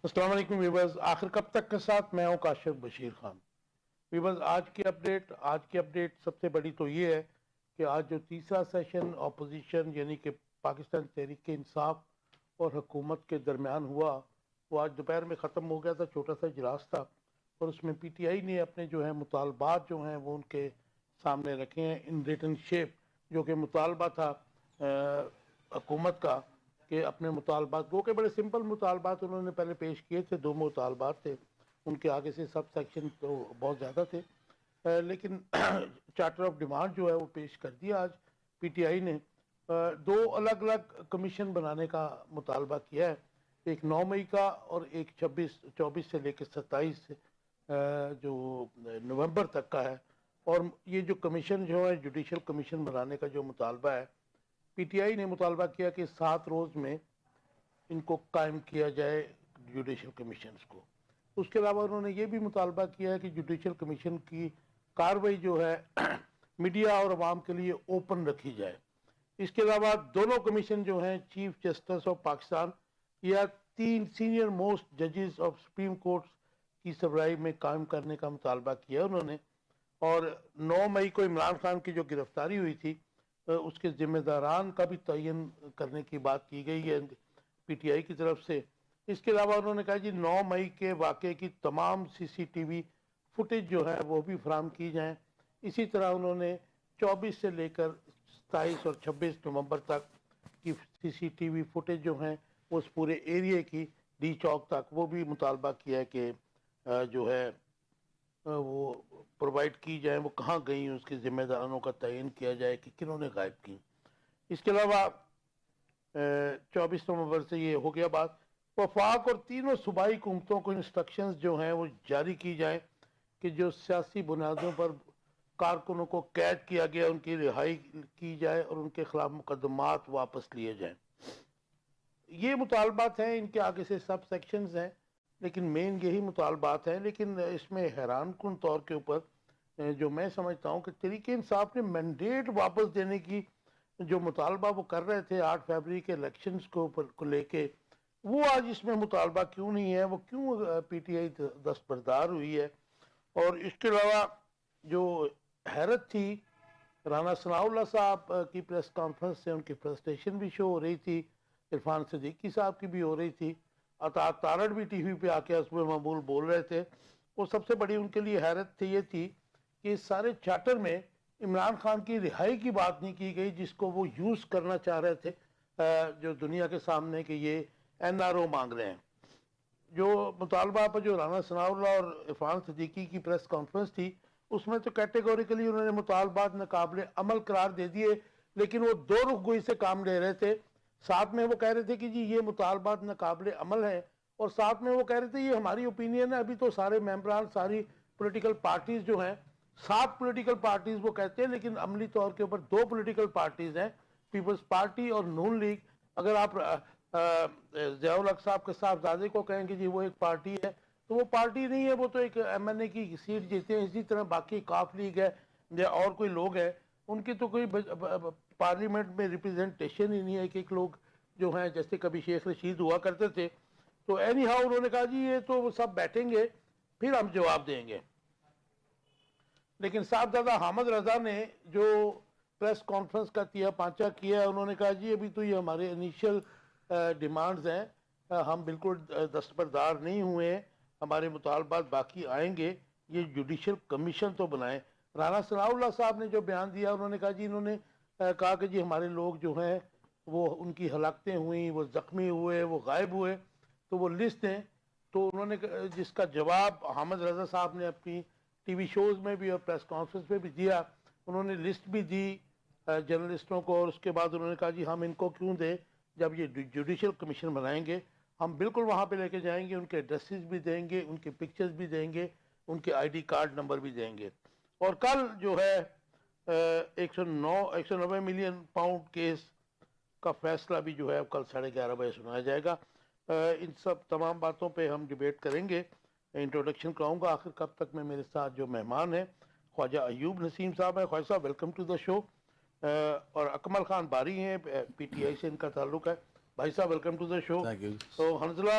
السلام علیکم ویورز، آخر کب تک کے ساتھ میں ہوں کاشف بشیر خان۔ ویورز، آج کی اپڈیٹ سب سے بڑی تو یہ ہے کہ آج جو تیسرا سیشن اپوزیشن یعنی کہ پاکستان تحریک انصاف اور حکومت کے درمیان ہوا، وہ آج دوپہر میں ختم ہو گیا تھا۔ چھوٹا سا اجلاس تھا اور اس میں پی ٹی آئی نے اپنے جو ہے مطالبات جو ہیں وہ ان کے سامنے رکھے ہیں ان ریٹن شیپ، جو کہ مطالبہ تھا حکومت کا کہ اپنے مطالبات، وہ کہ بڑے سمپل مطالبات انہوں نے پہلے پیش کیے تھے۔ 2 مطالبات تھے، ان کے آگے سے سب سیکشن تو بہت زیادہ تھے، لیکن چارٹر آف ڈیمانڈ جو ہے وہ پیش کر دیا آج پی ٹی آئی نے۔ 2 الگ الگ کمیشن بنانے کا مطالبہ کیا ہے، ایک 9 مئی کا اور ایک 24 سے لے کے 27 جو نومبر تک کا ہے۔ اور یہ جو کمیشن جو ہے جوڈیشل کمیشن بنانے کا جو مطالبہ ہے، پی ٹی آئی نے مطالبہ کیا کہ 7 روز میں ان کو قائم کیا جائے جوڈیشل کمیشنز کو۔ اس کے علاوہ انہوں نے یہ بھی مطالبہ کیا ہے کہ جوڈیشل کمیشن کی کارروائی جو ہے میڈیا اور عوام کے لیے اوپن رکھی جائے۔ اس کے علاوہ دونوں کمیشن جو ہیں چیف جسٹس آف پاکستان یا 3 سینئر موسٹ ججز آف سپریم کورٹ کی سربراہی میں قائم کرنے کا مطالبہ کیا انہوں نے۔ اور 9 مئی کو عمران خان کی جو گرفتاری ہوئی تھی اس کے ذمہ داران کا بھی تعین کرنے کی بات کی گئی ہے پی ٹی آئی کی طرف سے۔ اس کے علاوہ انہوں نے کہا جی 9 مئی کے واقعے کی تمام سی سی ٹی وی فوٹیج جو ہے وہ بھی فراہم کی جائیں۔ اسی طرح انہوں نے 24 سے لے کر 27 اور 26 نومبر تک کی سی سی ٹی وی فوٹیج جو ہیں اس پورے ایریے کی ڈی چوک تک وہ بھی مطالبہ کیا ہے کہ جو ہے وہ پرووائڈ کی جائیں، وہ کہاں گئیں، اس کے ذمہ دارانوں کا تعین کیا جائے کہ کنہوں نے غائب کی۔ اس کے علاوہ 24 نومبر سے یہ ہو گیا بات، وفاق اور تینوں صوبائی حکومتوں کو انسٹرکشنز جو ہیں وہ جاری کی جائیں کہ جو سیاسی بنیادوں پر کارکنوں کو قید کیا گیا ان کی رہائی کی جائے اور ان کے خلاف مقدمات واپس لیے جائیں۔ یہ مطالبات ہیں، ان کے آگے سے سب سیکشنز ہیں، لیکن مین یہی مطالبات ہیں۔ لیکن اس میں حیران کن طور کے اوپر جو میں سمجھتا ہوں کہ تحریک انصاف نے مینڈیٹ واپس دینے کی جو مطالبہ وہ کر رہے تھے 8 فروری کے الیکشنز کو لے کے، وہ آج اس میں مطالبہ کیوں نہیں ہے، وہ کیوں پی ٹی آئی دستبردار ہوئی ہے۔ اور اس کے علاوہ جو حیرت تھی، رانا ثناء اللہ صاحب کی پریس کانفرنس سے ان کی فرسٹریشن بھی شو ہو رہی تھی، عرفان صدیقی صاحب کی بھی ہو رہی تھی، عطا تارڑ بھی ٹی وی پہ آ کے حسب معمول بول رہے تھے۔ اور سب سے بڑی ان کے لیے حیرت تھی یہ تھی کہ اس سارے چارٹر میں عمران خان کی رہائی کی بات نہیں کی گئی، جس کو وہ یوز کرنا چاہ رہے تھے جو دنیا کے سامنے کہ یہ این آر او مانگ رہے ہیں۔ جو مطالبہ پر جو رانا ثناء اللہ اور عرفان صدیقی کی پریس کانفرنس تھی، اس میں تو کیٹیگوریکلی انہوں نے مطالبات ناقابل عمل قرار دے دیے، لیکن وہ 2 رخ گوئی سے کام لے رہے تھے۔ ساتھ میں وہ کہہ رہے تھے کہ جی یہ مطالبات ناقابل عمل ہیں، اور ساتھ میں وہ کہہ رہے تھے یہ ہماری اوپینین ہے۔ ابھی تو سارے ممبران، ساری پولیٹیکل پارٹیز جو ہیں، 7 پولیٹیکل پارٹیز وہ کہتے ہیں، لیکن عملی طور کے اوپر 2 پولیٹیکل پارٹیز ہیں، پیپلز پارٹی اور نون لیگ۔ اگر آپ ضیاء الحق صاحب کے صاحبزادے کو کہیں گے جی وہ ایک پارٹی ہے، تو وہ پارٹی نہیں ہے، وہ تو ایک ایم این اے کی سیٹ جیتے ہیں۔ اسی طرح باقی کاف لیگ ہے یا اور کوئی لوگ ہیں، ان کی تو کوئی پارلیمنٹ میں ریپرزنٹیشن ہی نہیں ہے، ایک لوگ جو ہیں جیسے کبھی شیخ رشید ہوا کرتے تھے۔ تو اینی ہاؤ انہوں نے کہا جی یہ تو وہ سب بیٹھیں گے پھر ہم جواب دیں گے۔ لیکن صاحبزادہ حامد رضا نے جو پریس کانفرنس کا تیا پانچا کیا ہے، انہوں نے کہا جی ابھی تو یہ ہمارے انیشل ڈیمانڈز ہیں، ہم بالکل دستبردار نہیں ہوئے ہیں، ہمارے مطالبات باقی آئیں گے، یہ جوڈیشل کمیشن تو بنائیں۔ رانا ثناء اللہ صاحب نے جو بیان دیا، انہوں نے کہا جی انہوں نے کہا کہ جی ہمارے لوگ جو ہیں وہ ان کی ہلاکتیں ہوئیں، وہ زخمی ہوئے، وہ غائب ہوئے، تو وہ لسٹ دیں۔ تو انہوں نے جس کا جواب حامد رضا صاحب نے اپنی ٹی وی شوز میں بھی اور پریس کانفرنس میں بھی دیا، انہوں نے لسٹ بھی دی جرنلسٹوں کو، اور اس کے بعد انہوں نے کہا جی ہم ان کو کیوں دیں، جب یہ جوڈیشل کمیشن بنائیں گے ہم بالکل وہاں پہ لے کے جائیں گے، ان کے ایڈریسز بھی دیں گے، ان کے پکچرز بھی دیں گے، ان کے آئی ڈی کارڈ نمبر بھی دیں گے۔ اور کل جو ہے 190 ملین پاؤنڈ کیس کا فیصلہ بھی جو ہے کل 11:30 بجے سنایا جائے گا۔ ان سب تمام باتوں پہ ہم ڈیبیٹ کریں گے۔ انٹروڈکشن کراؤں گا آخر کب تک میں، میرے ساتھ جو مہمان ہیں خواجہ ایوب نسیم صاحب ہیں۔ خواجہ صاحب ویلکم ٹو دا شو۔ اور اکمل خان باری ہیں، پی ٹی آئی سے ان کا تعلق ہے۔ بھائی صاحب welcome to the show. Thank you. تو حنزلہ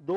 2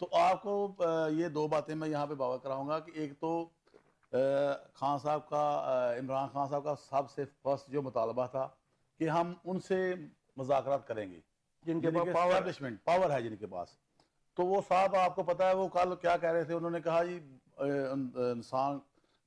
تو آپ کو یہ دو باتیں میں یہاں پہ باور کراؤں گا کہ ایک تو خان صاحب کا عمران خان صاحب کا سب سے فرسٹ جو مطالبہ تھا کہ ہم ان سے مذاکرات کریں گے جن کے یعنی پاس کہ پاور اسٹیبلشمنٹ پاور ہے جن کے پاس. تو وہ صاحب آپ کو پتا ہے وہ کل کیا کہہ رہے تھے, انہوں نے کہا جی انسان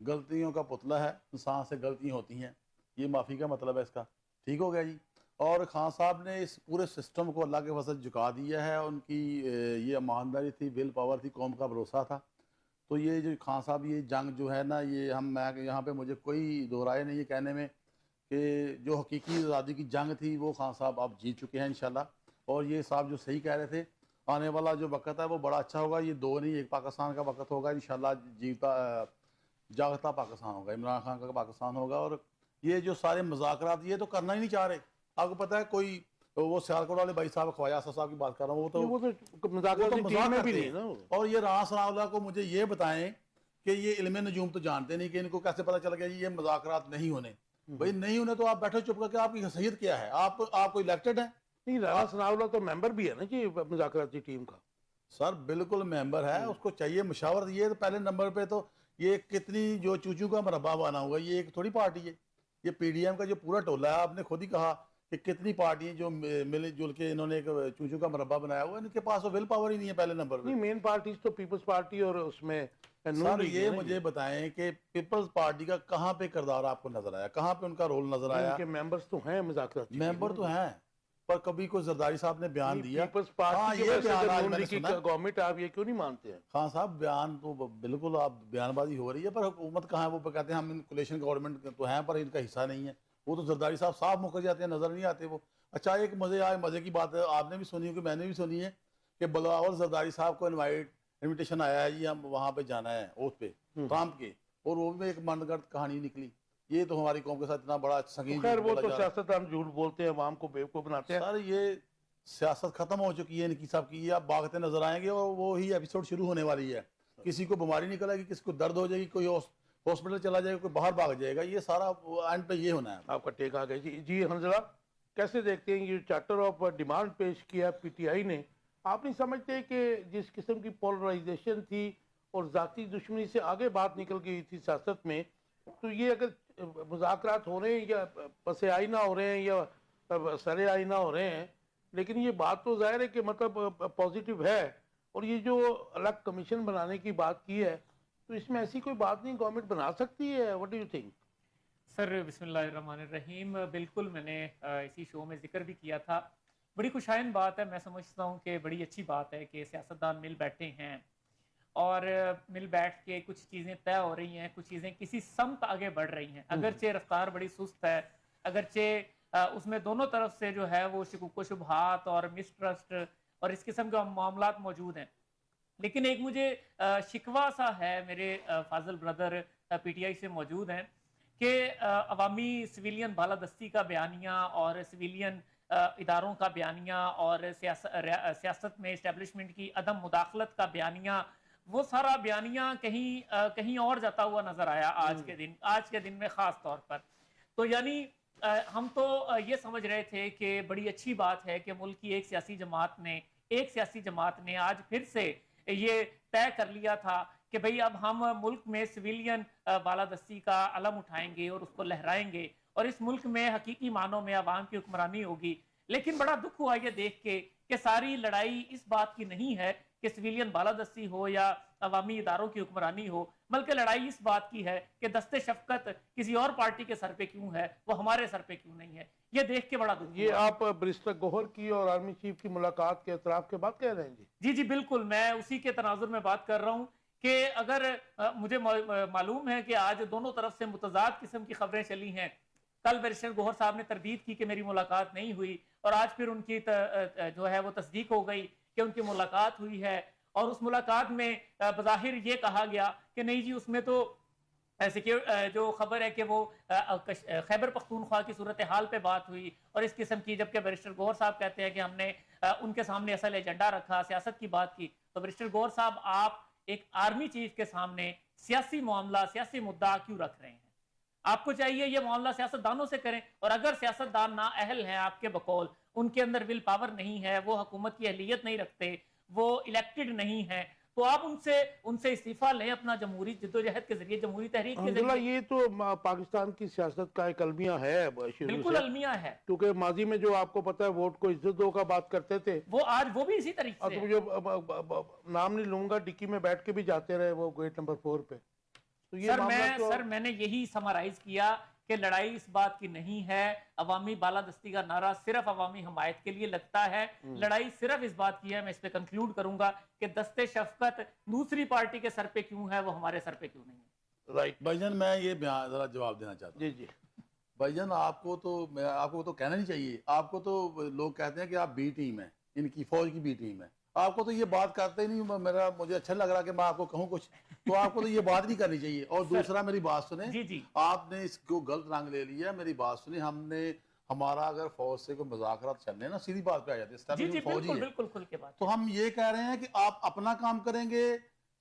غلطیوں کا پتلا ہے, انسان سے غلطیاں ہوتی ہیں, یہ معافی کا مطلب ہے اس کا. ٹھیک ہو گیا جی. اور خان صاحب نے اس پورے سسٹم کو اللہ کے فضل جھکا دیا ہے, ان کی یہ ایمانداری تھی, ول پاور تھی, قوم کا بھروسہ تھا. تو یہ جو خان صاحب یہ جنگ جو ہے نا, یہ میں یہاں پہ مجھے کوئی دو رائے نہیں ہے کہنے میں کہ جو حقیقی آزادی کی جنگ تھی وہ خان صاحب آپ جیت چکے ہیں انشاءاللہ. اور یہ صاحب جو صحیح کہہ رہے تھے, آنے والا جو وقت ہے وہ بڑا اچھا ہوگا. یہ دو نہیں ایک پاکستان کا وقت ہوگا انشاءاللہ, جیتا جاگتا پاکستان ہوگا, عمران خان کا پاکستان ہوگا. اور یہ جو سارے مذاکرات یہ تو کرنا ہی نہیں چاہ رہے. آپ کو پتہ ہے کوئی وہ سیالکوٹ والے بھائی صاحب خواجہ اسد صاحب کی بات کر رہا ہوں, وہ تو مذاکرات کی ٹیم میں بھی کرتے نہیں ہیں. نا. اور یہ رانا ثناء اللہ کو مجھے یہ بتائیں کہ یہ علم نجوم تو جانتے نہیں کہ ان کو کیسے پتہ چل گیا یہ مذاکرات نہیں ہونے. بھائی نہیں ہونے تو آپ بیٹھو چپ کر کے, آپ کی حیثیت کیا ہے؟ آپ کو الیکٹڈ ہیں؟ نہیں, رانا ثناء اللہ تو ممبر بھی ہے نا جی مذاکراتی ٹیم کا. سر بالکل ممبر ہے, اس کو چاہیے مشاورت. یہ تو پہلے نمبر پہ تو یہ کتنی جو چوچو کا مربع بنا ہوا ہے, یہ ایک تھوڑی پارٹی ہے. یہ پی ڈی ایم کا جو پورا ٹولہ ہے, آپ نے خود ہی کہا کہ کتنی پارٹیاں جو مل جل کے انہوں نے ایک چوچو کا مربع بنایا ہوا ہے. ان کے پاس ول پاور ہی نہیں ہے پہلے نمبر پہ. نہیں, مین پارٹیز تو پیپلز پارٹی اور اس میں سر یہ مجھے بتائیں کہ پیپلز پارٹی کا کہاں پہ کردار آپ کو نظر آیا, کہاں پہ ان کا رول نظر آیا؟ ان کے ممبرز تو ہیں مذاکراتی ممبر تو ہیں, پر کبھی کوئی زرداری صاحب نے بیان دیا. پیپلز پارٹی کے یہ ویسے بیان آج نون میں نے لیگ کی سنا. گورنمنٹ, آپ یہ کیوں نہیں مانتے ہیں؟ خان صاحب بیان تو بالکل آپ بیان بازی ہو رہی ہے, پر حکومت کہاں ہے؟ وہ کہتے ہیں ہم کولیشن گورنمنٹ تو ہیں پر ان کا حصہ نہیں ہے. وہ تو زرداری صاحب صاف مکر جاتے ہیں, نظر نہیں آتے وہ. اچھا ایک مزے کی بات ہے, آپ نے بھی سنی ہوگی, میں نے بھی سنی ہے کہ بلاول زرداری صاحب کو انویٹیشن آیا ہے جی ہم وہاں پہ جانا ہے اوتھ پہ ٹرمپ کے, اور وہ بھی ایک من گڑت کہانی نکلی. یہ تو ہماری قوم کے ساتھ اتنا بڑا سنگین خیر وہ تو سیاستدان جھوٹ بولتے ہیں, عوام کو بیوقوف بناتے ہیں. سر یہ سیاست ختم ہو چکی ہے ان کی سب کی. آپ بھاگتے نظر آئیں گے اور وہی ایپیسوڈ شروع ہونے والی ہے. کسی کو بیماری نکل آئے گی, کسی کو درد ہو جائے گی, کوئی ہاسپٹل چلا جائے گا, کوئی باہر بھاگ جائے گا. یہ سارا اینڈ پہ یہ ہونا ہے. آپ کا ٹیک آ گیا جی. حنظلہ کیسے دیکھتے ہیں یہ چارٹر آف ڈیمانڈ پیش کیا پی ٹی آئی نے؟ آپ نہیں سمجھتے کہ جس قسم کی پولرائزیشن تھی اور ذاتی دشمنی سے آگے بات نکل گئی تھی سیاست میں, تو یہ اگر مذاکرات ہو رہے ہیں یا پس آئینہ ہو رہے ہیں یا سر آئینہ ہو رہے ہیں, لیکن یہ بات تو ظاہر ہے کہ مطلب پازیٹیو ہے. اور یہ جو الگ کمیشن بنانے کی بات کی ہے, تو اس میں ایسی کوئی بات نہیں گورنمنٹ بنا سکتی ہے؟ What do you think? Sir بسم اللہ الرحمن الرحیم. بالکل میں نے اسی شو میں ذکر بھی کیا تھا. بڑی خوشائن بات ہے, میں سمجھتا ہوں کہ بڑی اچھی بات ہے کہ سیاستدان مل بیٹھے ہیں اور مل بیٹھ کے کچھ چیزیں طے ہو رہی ہیں, کچھ چیزیں کسی سمت آگے بڑھ رہی ہیں. اگرچہ رفتار بڑی سست ہے, اگرچہ اس میں دونوں طرف سے جو ہے وہ شکوک و شبہات اور مسٹرسٹ اور اس قسم کے معاملات موجود ہیں. لیکن ایک مجھے شکوہ سا ہے, میرے فاضل بردر پی ٹی آئی سے موجود ہیں, کہ عوامی سویلین بالادستی کا بیانیہ اور سویلین اداروں کا بیانیہ اور سیاست میں اسٹیبلشمنٹ کی عدم مداخلت کا بیانیہ, وہ سارا بیانیہ کہیں اور جاتا ہوا نظر آیا آج کے دن میں خاص طور پر. تو یعنی ہم تو یہ سمجھ رہے تھے کہ بڑی اچھی بات ہے کہ ملک کی ایک سیاسی جماعت نے آج پھر سے یہ طے کر لیا تھا کہ بھئی اب ہم ملک میں سویلین بالادستی کا علم اٹھائیں گے اور اس کو لہرائیں گے, اور اس ملک میں حقیقی معنوں میں عوام کی حکمرانی ہوگی. لیکن بڑا دکھ ہوا یہ دیکھ کے کہ ساری لڑائی اس بات کی نہیں ہے کہ سویلین بالادستی ہو یا عوامی اداروں کی حکمرانی ہو, بلکہ لڑائی اس بات کی ہے کہ دست شفقت کسی اور پارٹی کے سر پہ کیوں ہے, وہ ہمارے سر پہ کیوں نہیں ہے. یہ دیکھ کے بڑا دکھ. یہ آپ بریسٹر گوہر کی اور آرمی چیف کی ملاقات کے اعتراف کے بعد کہہ رہے ہیں؟ جی بالکل, میں اسی کے تناظر میں بات کر رہا ہوں کہ اگر مجھے معلوم ہے کہ آج دونوں طرف سے متضاد قسم کی خبریں چلی ہیں. کل بیرسٹر گوہر صاحب نے تردید کی کہ میری ملاقات نہیں ہوئی, اور آج پھر ان کی جو ہے وہ تصدیق ہو گئی کہ ان کی ملاقات ہوئی ہے. اور اس ملاقات میں بظاہر یہ کہا گیا کہ نہیں جی, اس میں تو جو خبر ہے کہ وہ خیبر پختونخوا کی صورتحال پہ بات ہوئی اور اس قسم کی, جبکہ بیرسٹر گوہر صاحب کہتے ہیں کہ ہم نے ان کے سامنے اصل ایجنڈا رکھا, سیاست کی بات کی. تو بیرسٹر گوہر صاحب, آپ ایک آرمی چیف کے سامنے سیاسی معاملہ, سیاسی مدعا کیوں رکھ رہے ہیں؟ آپ کو چاہیے یہ معاملہ سیاستدانوں سے کریں, اور اگر سیاستدان نااہل ہیں آپ کے بقول, ان کے اندر ول پاور نہیں ہے, وہ حکومت کی اہلیت نہیں رکھتے, وہ الیکٹڈ نہیں ہیں، تو آپ ان سے استعفیٰ لیں اپنا جمہوری جدوجہد کے ذریعے، جمہوری تحریک کے الحمدللہ ذریعے۔ یہ تو پاکستان کی سیاست کا ایک المیہ ہے شروع بالکل سے، المیہ ہے، کیونکہ ماضی میں جو آپ کو پتہ ہے ووٹ کو عزت دو کا بات کرتے تھے، وہ آج وہ بھی اسی طریقے اور سے تو ہے۔ جو نام نہیں لوں گا ڈکی میں بیٹھ کے بھی جاتے رہے وہ گیٹ نمبر 4 پہ، تو یہ معاملہ تو سر میں نے یہی سمرائز کیا کہ لڑائی اس بات کی نہیں ہے، عوامی بالادستی کا نعرہ صرف عوامی حمایت کے لیے لگتا ہے، لڑائی صرف اس بات کی ہے، میں اس پہ کنکلوڈ کروں گا کہ دست شفقت دوسری پارٹی کے سر پہ کیوں ہے، وہ ہمارے سر پہ کیوں نہیں ہے۔ رائٹ بھائی جان میں یہ ذرا جواب دینا چاہتا ہوں. جی جی بھائی جان آپ کو تو کہنا نہیں چاہیے. آپ کو تو لوگ کہتے ہیں کہ آپ بی ٹیم ہیں، ان کی فوج کی بی ٹیم ہے. آپ کو تو یہ بات کرتے ہی نہیں. مجھے اچھا لگ رہا کہ میں آپ کو کہوں کچھ، تو آپ کو تو یہ بات نہیں کرنی چاہیے. اور دوسرا میری بات سنیں، جی جی آپ نے اس کو غلط رنگ لے لیا. میری بات سنیں، ہمارا اگر فوج سے کوئی مذاکرات چلنے نا، سیدھی بات پہ آ جاتی ہے. جی جی فوج ہی بالکل ہے بالکل کھل کے بات۔ تو ہم یہ کہہ رہے ہیں کہ آپ اپنا کام کریں گے،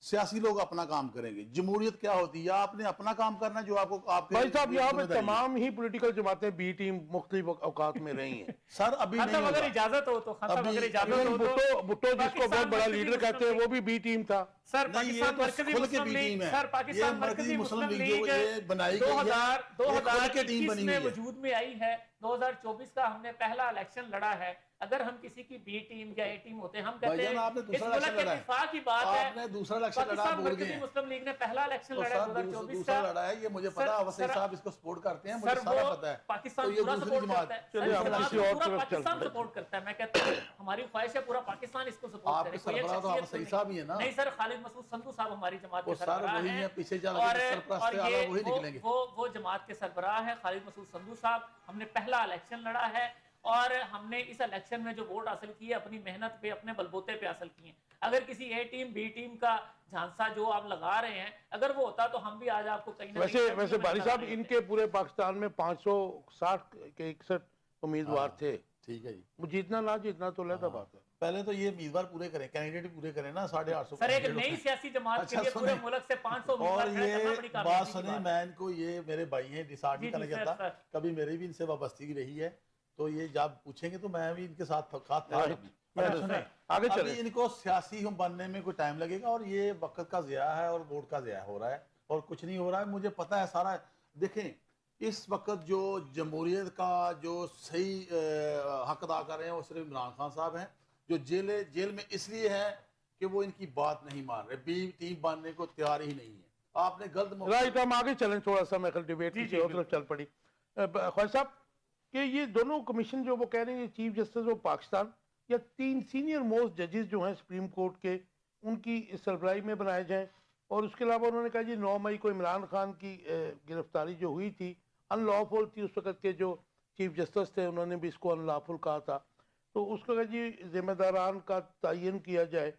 سیاسی لوگ اپنا کام کریں گے. جمہوریت کیا ہوتی ہے؟ آپ نے اپنا کام کرنا ہے جو آپ کو آپ کے بھائی صاحب یہاں پہ ذمہ داری ہے. تمام ہی پولیٹیکل جماعتیں بی ٹیم مختلف اوقات میں رہی ہیں. سر ابھی نہیں ختم اگر ہوگا. اجازت ہو تو، ختم اگر اجازت ہو تو بھٹو جس کو بہت بڑا لیڈر کہتے ہیں وہ بھی بی ٹیم تھا. سر نہیں، یہ پاکستان تو مرکزی کھل کے مسلم بی لیگ، ٹیم ہے. سر پاکستان یہ مرکزی مسلم لیگ یہ بنائی گئی ہے، یہ کھل کے ٹیم 2021 بنی میں ہوئی ہے. وجود میں آئی ہے. 2024 کا ہم نے پہلا الیکشن لڑا ہے. اگر ہم کسی کی بی ٹیم یا اے ٹیم ہوتے ہیں، ہم بھائی کہتے جان ہیں آپ نے اس دوسرا ملک الیکشن کے لڑا ہے. دفاع کی بات ہے. آپ نے دوسرا الیکشن لڑا پاکستان بھول گئے مرکزی ہیں. مسلم لیگ نے پہلا الیکشن تو لڑا ہے سر 2024 دوسرا کا. لڑا ہے، یہ مجھے پتا ہے. وسیع صاحب اس کو سپورٹ کرتے ہیں، مجھے سر سارا وہ پتا ہے. پاکستان تو یہ پورا دوسری سپورٹ جماعت کرتا ہے. چلیے ہم جماعت کسی میں اور پورا طرف پاکستان چلتے ہیں. سپورٹ کرتا ہے. میں کہتا ہوں ہماری خواہش ہے پورا پاکستان اس کو سپورٹ آپ کرے. کے کوئی ایک سربراہ تو شخصیت آپ تو صحیح صاحب ہی ہیں نا. نہیں سر، خالد مسعود سندھو صاحب ہماری جماعت کے وہ سر سربراہ وہی ہیں، ہیں، پیچھے چل کے سرپرست اعلیٰ وہی نکلیں گے. وہ جماعت کے سربراہ ہے خالد مسعود سندھو صاحب. ہم نے پہلا الیکشن لڑا ہے اور ہم نے اس الیکشن میں جو ووٹ حاصل کیے اپنی محنت پہ، اپنے بلبوتے پہ حاصل کیے. اگر کسی اے ٹیم بی ٹیم کا جھانسا جو آپ لگا رہے ہیں اگر وہ ہوتا تو ہم بھی آج آپ کو کہیں نہ کہیں ویسے باری صاحب ان کے پورے پاکستان میں 560 کے 61 امیدوار تھے. ٹھیک ہے جی. جیتنا نہ جیتنا تو علیحدہ بات ہے. پہلے تو یہ امیدوار پورے کریں، کینڈیڈیٹ پورے کریں نا. 850 سر ایک نئی سیاسی جماعت کے لیے پورے ملک سے 500 اور امیدوار کھڑے کرنا بڑی یہ بات کامیابی کی سنیں، بات ہے. میں ان کو یہ میرے بھائی ہیں، ڈسارڈ نہیں کرنا چاہتا. کبھی میری بھی ان سے وابستگی رہی ہے، تو یہ جب پوچھیں گے تو میں بھی ان کے ساتھ تھا. سنیں آگے چلیں. ابھی ان کو سیاسی بننے میں کوئی ٹائم لگے گا، اور یہ وقت کا ضیاع ہے اور ووٹ کا ضیاع ہو رہا ہے اور کچھ نہیں ہو رہا ہے. مجھے پتا ہے سارا. دیکھیں اس وقت جو جمہوریت کا جو صحیح حق ادا کر رہے ہیں وہ صرف عمران خان صاحب ہیں، جو جیل میں اس لیے ہے کہ وہ ان کی بات نہیں مان رہے، بی ٹیم باننے کو تیار ہی نہیں ہے. آپ نے غلط رائٹ، ہم آگے چلیں تھوڑا سا. میں ڈیبیٹ کسی اور طرف چل پڑی. خواجہ صاحب کہ یہ دونوں کمیشن جو وہ کہہ رہے ہیں چیف جسٹس آف پاکستان یا 3 سینئر موسٹ ججز جو ہیں سپریم کورٹ کے، ان کی سربراہی میں بنائے جائیں. اور اس کے علاوہ انہوں نے کہا جی 9 مئی کو عمران خان کی گرفتاری جو ہوئی تھی ان لافل تھی. اس وقت کے جو چیف جسٹس تھے انہوں نے بھی اس کو ان لافل کہا تھا. تو اس کو کہا جی ذمہ داران کا تعین کیا جائے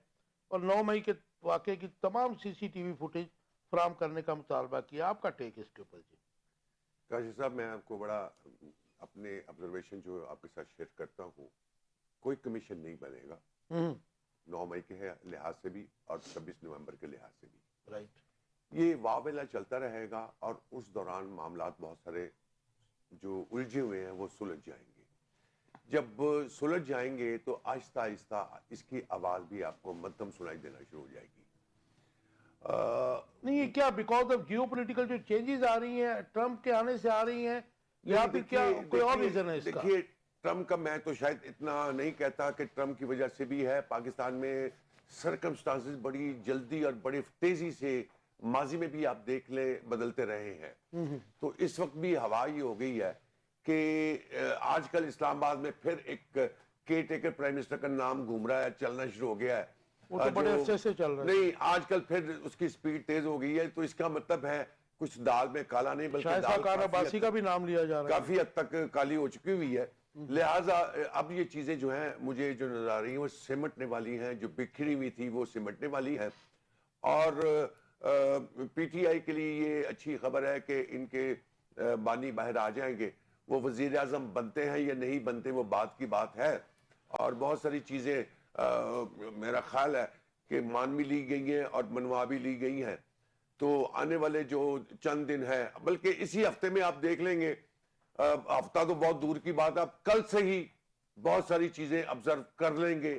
اور 9 مئی کے واقعے کی تمام سی سی ٹی وی فوٹیج فراہم کرنے کا مطالبہ کیا. آپ کا ٹیک اس کے اوپر جی؟ کاشف صاحب میں آپ کو بڑا اپنے آبزرویشن جو آپ کے ساتھ شیئر کرتا ہوں. کوئی کمیشن نہیں بنے گا 9 مئی کے لحاظ سے بھی اور 26 نومبر کے لحاظ سے بھی. رائٹ. یہ واویلا چلتا رہے گا اور اس دوران معاملات بہت سارے جو الجھے ہوئے ہیں وہ سلجھ جائیں گے. جب سلجھ جائیں گے تو آہستہ آہستہ اس کی آواز بھی آپ کو مدھم سنائی دینا شروع ہو جائے گی. نہیں یہ کیا بیکاز آف جیو پولیٹیکل جو چینجز آ رہی ہیں ٹرمپ کے آنے سے آ رہی ہیں یا پھر کیا کوئی اور ریزن ہے اس کا؟ دیکھیے ٹرمپ کا میں تو شاید اتنا نہیں کہتا کہ ٹرمپ کی وجہ سے بھی ہے. پاکستان میں سرکمسٹانسز بڑی جلدی اور بڑی تیزی سے ماضی میں بھی آپ دیکھ لیں بدلتے رہے ہیں. تو اس وقت بھی ہوا یہ ہو گئی ہے کہ آج کل اسلام آباد میں پھر ایک کیئر ٹیکر پرائم منسٹر کا نام گھوم رہا ہے، چلنا شروع ہو گیا ہے. وہ تو بڑے عرصے سے چل رہا ہے. نہیں آج کل پھر اس کی سپیڈ تیز ہو گئی ہے. تو اس کا مطلب ہے کچھ دال میں کالا نہیں بلکہ شائستہ دال کار عباسی کا بھی نام لیا جا رہا ہے. کافی حد تک کالی ہو چکی ہوئی ہے. لہٰذا اب یہ چیزیں جو ہیں مجھے جو نظر آ رہی ہیں وہ سمٹنے والی ہیں. جو بکھری ہوئی تھی وہ سمٹنے والی ہیں. اور پی ٹی آئی کے لیے یہ اچھی خبر ہے کہ ان کے بانی باہر آ جائیں گے. وہ وزیر اعظم بنتے ہیں یا نہیں بنتے وہ بات کی بات ہے. اور بہت ساری چیزیں میرا خیال ہے کہ مان بھی لی گئی ہیں اور منوا بھی لی گئی ہیں. تو آنے والے جو چند دن ہیں بلکہ اسی ہفتے میں آپ دیکھ لیں گے، ہفتہ تو بہت دور کی بات ہے، آپ کل سے ہی بہت ساری چیزیں آبزرو کر لیں گے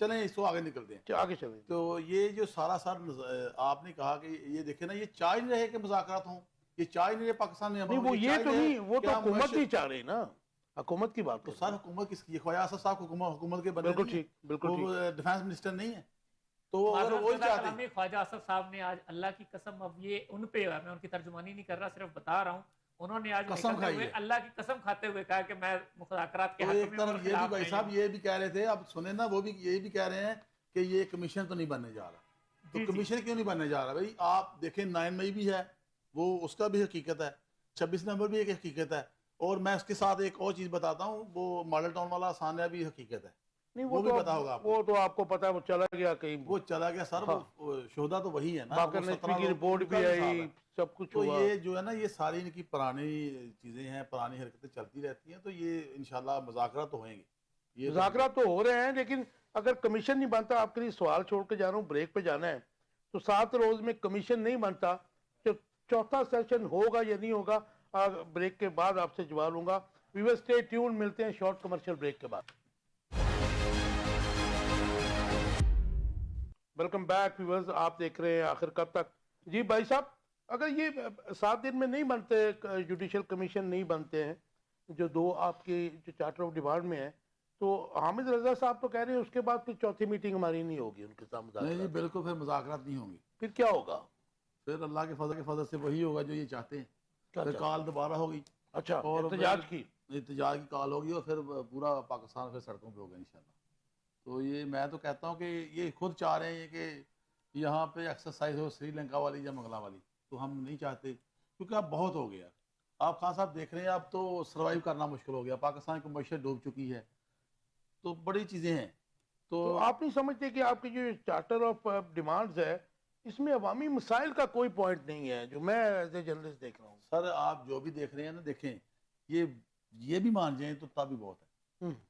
چلیں اس کو آگے نکلتے ہیں. آگے چلیں. تو یہ جو سارا آپ نے کہا کہ یہ دیکھیں نا، یہ چاہ نہیں رہے کہ مذاکرات ہوں، یہ چاہ نہیں رہے پاکستان میں. نہیں وہ یہ تو نہیں، وہ تو حکومت نہیں چاہ رہی نا، حکومت کی بات تو تو سر حکومت کس کی؟ خواجہ آصف صاحب حکومت کے بندے بالکل نہیں ہیں. ٹھیک، بالکل ٹھیک. وہ ڈیفینس منسٹر نہیں ہے. تو اگر معذرت وہی خدا چاہتے کلامی خواجہ آصف صاحب نے آج اللہ کی قسم، اب یہ ان پہ ہے، میں ان کی ترجمانی نہیں کر رہا، صرف بتا رہا ہوں، انہوں نے آج قسم نکلتے کھائی ہوئے ہے. اللہ کی قسم کھاتے ہوئے کہا کہ میں مذاکرات کے تو حق ایک میں طرف اور یہ بھی خلاف بھائی نہیں صاحب ہوں. یہ بھی کہہ رہے تھے، اب سنیں نا، وہ بھی یہ بھی کہہ رہے ہیں کہ یہ کمیشن تو نہیں بننے جا رہا. تو جی جی کمیشن کیوں نہیں بننے جا رہا بھائی؟ آپ دیکھیں 9 مئی بھی ہے، وہ اس کا بھی حقیقت ہے، 26 نومبر بھی ایک حقیقت ہے، اور میں اس کے ساتھ ایک اور چیز بتاتا ہوں، وہ ماڈل ٹاؤن والا آسانیہ بھی حقیقت ہے. نہیں وہ بھی پتا ہوگا آپ کو. وہ تو آپ کو پتا ہے، وہ چلا گیا کہیں، وہ چلا گیا سر. وہ شہدا تو وہی ہے نا، باقر وہ نسبی 17 کی لوگ رپورٹ ان کا بھی حساب آئی، ہے. سب کچھ تو ہوا. یہ جو ہے نا، یہ ساری ان کی پرانی چیزیں ہیں، پرانی حرکتیں چلتی رہتی ہیں. تو یہ انشاءاللہ مذاکرات تو ہوئیں گے. یہ مذاکرات تو ہو رہے ہیں، لیکن اگر کمیشن نہیں بنتا، آپ کے لیے سوال چھوڑ کے جا رہا ہوں، بریک پہ جانا ہے، تو 7 روز میں کمیشن نہیں بنتا، تو چوتھا سیشن ہوگا یا نہیں ہوگا، بریک کے بعد آپ سے جواب لوں گا. ویور اسٹے ٹیون، ملتے ہیں شارٹ کمرشل بریک کے بعد. ویلکم بیک ویورز، آپ دیکھ رہے ہیں آخر کب تک. جی بھائی صاحب، اگر یہ 7 دن میں نہیں بنتے، جوڈیشل کمیشن نہیں بنتے ہیں، جو 2 آپ کی جو چارٹر آف ڈیمانڈ میں ہے، تو حامد رضا صاحب تو کہہ رہے ہیں اس کے بعد پھر چوتھی میٹنگ ہماری نہیں ہوگی ان کے ساتھ نہیں جی مذاکرات. بالکل، پھر مذاکرات نہیں ہوں گی. پھر کیا ہوگا؟ پھر اللہ کے فضل سے وہی ہوگا جو یہ چاہتے ہیں. کیا پھر چاہتے کال دوبارہ ہوگی، اچھا، اور احتجاج کی. احتجاج کی کال ہوگی، اور پھر پورا پاکستان پھر سڑکوں پہ ہوگا انشاءاللہ. تو یہ میں تو کہتا ہوں کہ یہ خود چاہ رہے ہیں کہ یہاں پہ ایکسرسائز ہو سری لنکا والی یا منگلا والی. تو ہم نہیں چاہتے، کیونکہ اب بہت ہو گیا. آپ خان صاحب دیکھ رہے ہیں، اب تو سروائیو کرنا مشکل ہو گیا. پاکستان کی معیشت ڈوب چکی ہے، تو بڑی چیزیں ہیں. تو آپ نہیں سمجھتے کہ آپ کی جو چارٹر آف ڈیمانڈز ہے، اس میں عوامی مسائل کا کوئی پوائنٹ نہیں ہے، جو میں ایز اے جرنلسٹ دیکھ رہا ہوں. سر آپ جو بھی دیکھ رہے ہیں نا، دیکھیں یہ بھی مان جائیں تو تب بھی بہت ہے.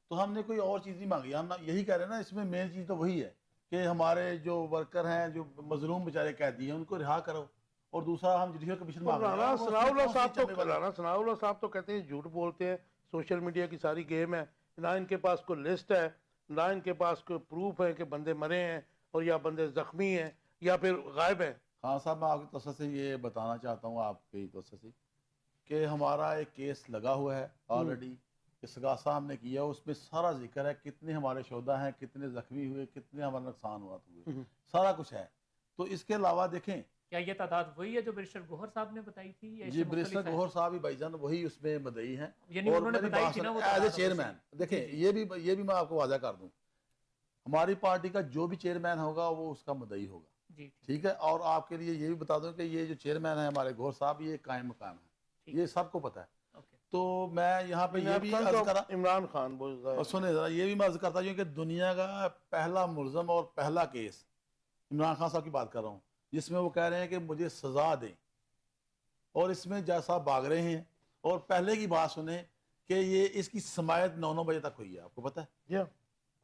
تو ہم نے کوئی اور چیز نہیں مانگی. ہم یہی کہہ رہے ہیں نا، اس میں مین چیز تو وہی ہے کہ ہمارے جو ورکر ہیں، جو مظلوم بیچارے قیدی ہیں، ان کو رہا کرو. اور دوسرا ہم جوڈیشل کمیشن مانگ رہے ہیں. رانا ثناء اللہ صاحب تو کہتے ہیں جھوٹ بولتے ہیں، سوشل میڈیا کی ساری گیم ہے، نہ ان کے پاس کوئی لسٹ ہے، نہ ان کے پاس کوئی پروف ہے کہ بندے مرے ہیں اور یا بندے زخمی ہیں یا پھر غائب ہیں. ہاں صاحب، میں آپ کی توسط سے یہ بتانا چاہتا ہوں، آپ کی توسط سے، کہ ہمارا ایک کیس لگا ہوا ہے آلریڈی، استغاثہ ہم نے کیا. اس میں سارا ذکر ہے، کتنے ہمارے شہدا ہیں، کتنے زخمی ہوئے، کتنے ہمارے نقصانات ہوئے، سارا کچھ ہے. تو اس کے علاوہ دیکھیں، کیا یہ تعداد وہی ہے جو بیرسٹر گوہر صاحب نے بتائی تھی یا اس جی سے بیرسٹر مختلف ہے؟ گوہر صاحب ہی بھائی جان وہی اس میں مدعی ہیں. یعنی انہوں نے بتائی تھی نا وہ ایز اے تعداد چیئرمین، دیکھیں یہ بھی میں آپ کو واضح کر دوں، ہماری پارٹی کا جو بھی چیئرمین ہوگا وہ اس کا مدعی ہوگا. جی ٹھیک ہے. اور آپ کے لیے یہ بھی بتا دوں کہ یہ جو چیئرمین ہے ہمارے گوہر صاحب، یہ قائم مقام ہے، یہ سب کو پتہ ہے. اوکے. تو میں یہاں پہ یہ بھی عرض کرا، عمران خان بول رہا اور سنیں ذرا، یہ بھی میں عرض کرتا ہوں کہ دنیا کا پہلا ملزم اور پہلا کیس عمران خان صاحب کی بات کر رہا ہوں، جس میں وہ کہہ رہے ہیں کہ مجھے سزا دیں، اور اس میں جج صاحب بھاگ رہے ہیں. اور پہلے کی بات سنیں کہ یہ اس کی سماعت 9 بجے تک ہوئی ہے، آپ کو پتہ ہے. ہے.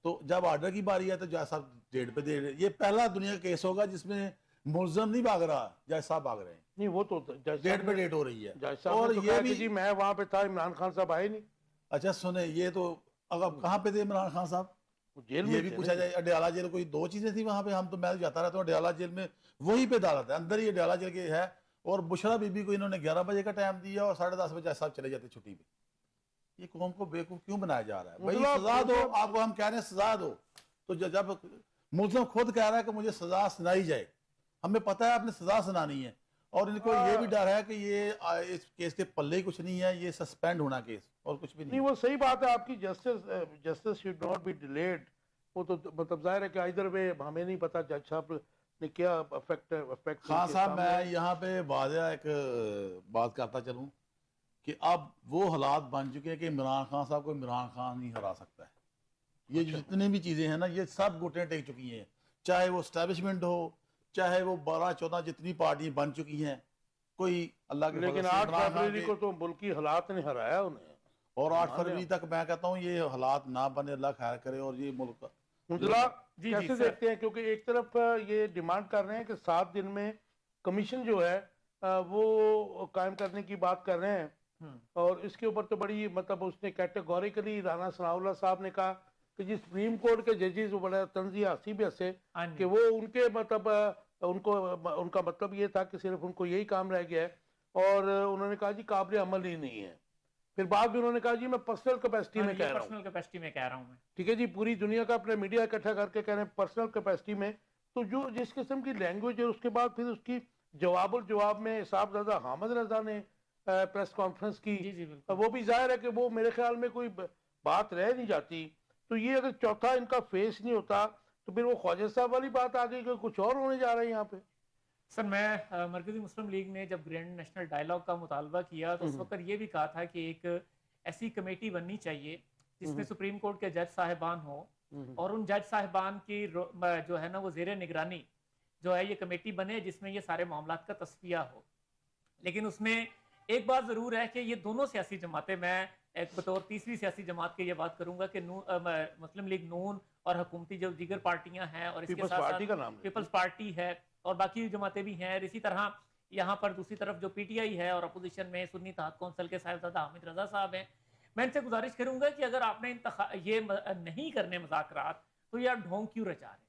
تو جب آرڈر کی باری ہے تو جج صاحب ڈیٹ پہ دے رہے. یہ پہلا دنیا کا کیس ہوگا جس میں ملزم نہیں بھاگ رہا، جج صاحب بھاگ رہے ہیں. نہیں وہ تو ڈیٹ پہ ڈیٹ ہو رہی ہے. جج صاحب اور نے تو یہ کہا بھی کہ جی میں وہاں پہ تھا، عمران خان صاحب آئے نہیں. اچھا سنیں، یہ تو اب کہاں پہ تھے عمران خان صاحب؟ جیل میں یہ بھی پوچھا جائے. اڈیالہ جیل کوئی 2 چیزیں تھیں وہاں پہ. ہم تو میں جاتا رہتا ہوں اڈیالہ جیل میں، وہی پہ عدالت ہے، اندر ہی اڈیالہ جیل کے ہے. اور بشرا بی بی کو انہوں نے 11 بجے کا ٹائم دیا اور 10:30 بجے صاحب چلے جاتے چھٹی پہ. یہ قوم کو بیوقوف کیوں بنایا جا رہا ہے بھائی؟ سزا دو. آپ کو ہم کہہ رہے ہیں سزا دو، تو جب ملزم خود کہہ رہا ہے کہ مجھے سزا سنائی جائے، ہمیں پتہ ہے آپ نے سزا سنانی ہے، اور ان کو یہ بھی ڈر ہے کہ یہ اس کیس کے پلے ہی کچھ نہیں ہے، یہ سسپینڈ ہونا کیس اور کچھ بھی نہیں. وہ صحیح بات ہے آپ کی، justice should not be delayed. وہ تو مطلب ظاہر ہے کہ ادھر وے ہمیں نہیں پتا جج صاحب نے کیا افیکٹ. خان صاحب میں یہاں پہ واضح ایک بات کرتا چلوں کہ اب وہ حالات بن چکے ہیں کہ عمران خان صاحب کو عمران خان نہیں ہرا سکتا ہے. یہ جتنی بھی چیزیں ہیں نا، یہ سب گھٹنے ٹیک چکی ہیں، چاہے وہ اسٹیبلشمنٹ ہو، چاہے وہ 12-14 جتنی پارٹی بن چکی ہیں. کوئی اللہ کے لیکن 8 فروری کو تو ملکی حالات نے ہرایا انہیں. اور 8 فروری تک میں کہتا ہوں یہ حالات نہ بنے، اللہ خیر کرے. اور یہ ملک کیسے دیکھتے ہیں؟ کیونکہ ایک طرف یہ ڈیمانڈ کر رہے ہیں کہ 7 دن میں کمیشن جو ہے وہ قائم کرنے کی بات کر رہے ہیں، اور اس کے اوپر تو بڑی مطلب اس نے کیٹیگوریکلی رانا ثناء اللہ صاحب نے کہا کہ جی سپریم کورٹ کے ججز بڑا تنزیہ ہنسی بھی ہنسے ہاں جی کہ وہ ان کے مطلب ان کا مطلب یہ تھا کہ صرف ان کو یہی کام رہ گیا ہے، اور انہوں نے کہا جی قابل عمل ہی نہیں ہے. پھر بعد میں انہوں نے کہا جی میں پرسنل کیپیسٹی میں کہہ رہا ہوں. پرسنل کیپیسٹی میں کہہ رہا ہوں میں. ٹھیک ہے جی، پوری دنیا کا اپنے میڈیا اکٹھا کر کے کہہ رہے ہیں پرسنل کیپیسٹی میں. تو جو جس قسم کی لینگویج ہے، اس کے بعد پھر اس کی جواب الجواب میں صاحب زادہ حامد رضا نے پریس کانفرنس کی. جی جی بالکل. وہ بھی ظاہر ہے کہ وہ میرے خیال میں کوئی بات رہ نہیں جاتی. تو یہ اگر چوتھا ان کا فیس نہیں ہوتا تو پھر وہ خواجہ صاحب والی بات آ گئی کہ کچھ اور ہونے جا رہا ہے یہاں پہ. سر میں مرکزی مسلم لیگ نے جب گرینڈ نیشنل ڈائیلاگ کا مطالبہ کیا تو اس وقت یہ بھی کہا تھا کہ ایک ایسی کمیٹی بننی چاہیے جس میں سپریم کورٹ کے جج صاحبان ہوں، اور ان جج صاحبان کی جو ہے نا وہ زیر نگرانی جو ہے یہ کمیٹی بنے جس میں یہ سارے معاملات کا تصفیہ ہو. لیکن اس میں ایک بات ضرور ہے کہ یہ دونوں سیاسی جماعتیں، میں ایک بطور تیسری سیاسی جماعت کے یہ بات کروں گا کہ مسلم لیگ نون اور حکومتی جو دیگر پارٹیاں ہیں، اور اس کے پیپلز ساتھ پارٹی کا ساتھ نام پیپلز پارٹی ہے اور باقی جماعتیں بھی ہیں، اور اسی طرح یہاں پر دوسری طرف جو پی ٹی آئی ہے اور اپوزیشن میں سنی اتحاد کونسل کے صاحبزادہ حامد رضا صاحب ہیں. میں ان سے گزارش کروں گا کہ اگر آپ نے یہ نہیں کرنے مذاکرات تو یہ آپ ڈھونگ کیوں رچا رہے ہیں؟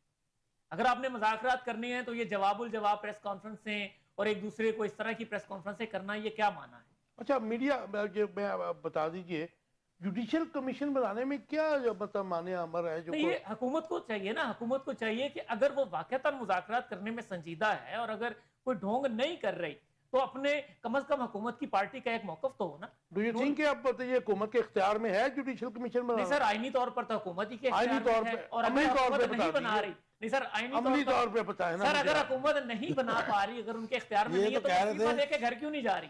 اگر آپ نے مذاکرات کرنے ہیں تو یہ جواب الجواب پریس کانفرنسیں اور ایک دوسرے کو اس طرح کی پریس کانفرنسیں کرنا، یہ کیا معنی ہے؟ اچھا میڈیا میں بتا دیجئے جوڈیشل کمیشن بنانے میں کیا مطلب معنی امر ہے جو نہیں، یہ حکومت کو چاہیے نا، حکومت کو چاہیے کہ اگر وہ واقعتاً مذاکرات کرنے میں سنجیدہ ہے اور اگر کوئی ڈھونگ نہیں کر رہی تو اپنے کم از کم حکومت کی پارٹی کا ایک موقف تو ہو نا. ڈو یو تھنک کہ آپ بتائیے حکومت کے اختیار میں ہے جوڈیشل کمیشن نہیں بنانا؟ سر، آئینی طور پر تو حکومت ہی کے آئینی اختیار طور میں پہ، ہے، اور عملی اگر طور پہ حکومت بتا نہیں بنا دیجیے. رہی، نہیں سر آئینی عملی طور پہ بتائیں نا سر مجھے اگر آپ. حکومت نہیں بنا پا رہی، اگر ان کے اختیار میں یہ نہیں ہے تو تو کہہ رہے استعفیٰ تھے. دے کے گھر کیوں نہیں جا رہی؟